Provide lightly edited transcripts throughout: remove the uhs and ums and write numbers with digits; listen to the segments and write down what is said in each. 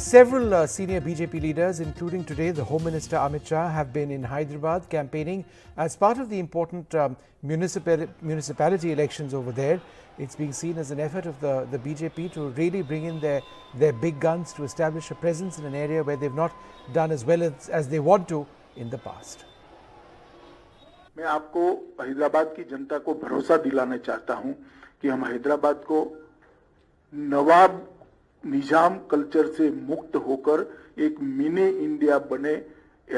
Several senior BJP leaders, including today the Home Minister Amit Shah, have been in Hyderabad campaigning as part of the important municipality elections over there. It's being seen as an effort of the BJP to really bring in their big guns to establish a presence in an area where they've not done as well as they want to in the past. मैं आपको हैदराबाद की जनता को भरोसा दिलाना चाहता हूं कि हम हैदराबाद को नवाब निजाम कल्चर से मुक्त होकर एक मिनी इंडिया बने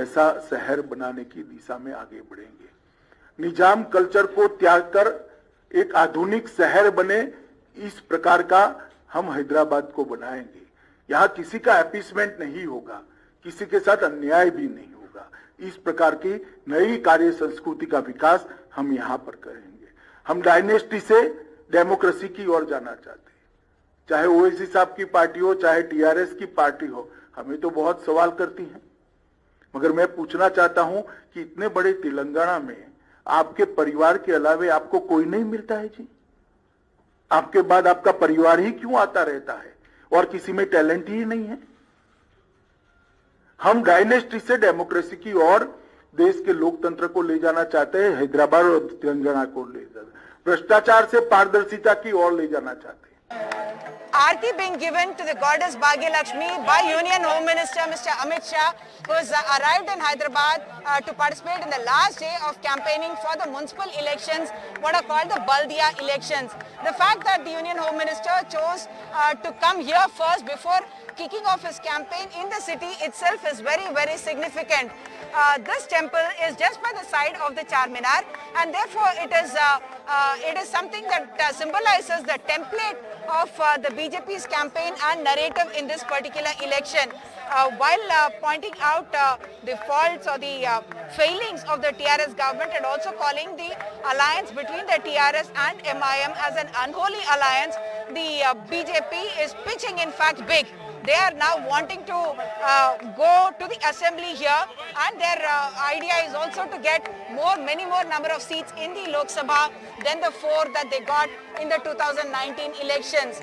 ऐसा शहर बनाने की दिशा में आगे बढ़ेंगे। निजाम कल्चर को त्याग कर एक आधुनिक शहर बने, इस प्रकार का हम हैदराबाद को बनाएंगे। यहाँ किसी का अपीसमेंट नहीं होगा, किसी के साथ अन्याय भी नहीं होगा। इस प्रकार की नई कार्य संस्कृति का विकास हम यहाँ पर करेंगे। हम डायनेस्टी से डेमोक्रेसी की ओर जाना चाहते हैं। चाहे ओवैसी साहब की पार्टी हो, चाहे टीआरएस की पार्टी हो, हमें तो बहुत सवाल करती हैं, मगर मैं पूछना चाहता हूं कि इतने बड़े तेलंगाना में आपके परिवार के अलावे आपको कोई नहीं मिलता है जी? आपके बाद आपका परिवार ही क्यों आता रहता है और किसी में टैलेंट ही नहीं है? हम डायनेस्टी से डेमोक्रेसी की ओर देश के लोकतंत्र को ले जाना चाहते हैं, हैदराबाद और तेलंगाना को ले जाना, भ्रष्टाचार से पारदर्शिता की ओर ले जाना चाहते हैं। Aarti being given to the goddess Bhagya Lakshmi by Union Home Minister Mr. Amit Shah, who has arrived in Hyderabad to participate in the last day of campaigning for the municipal elections, what are called the Baldia elections. The fact that the Union Home Minister chose to come here first before kicking off his campaign in the city itself is very, very significant. This temple is just by the side of the Charminar, and therefore it is something that symbolizes the template of the BJP's campaign and narrative in this particular election. While pointing out the faults or the failings of the TRS government and also calling the alliance between the TRS and MIM as an unholy alliance, the BJP is pitching in fact big. They are now wanting to go to the assembly here, and their idea is also to get many more number of seats in the Lok Sabha than the 4 that they got in the 2019 elections.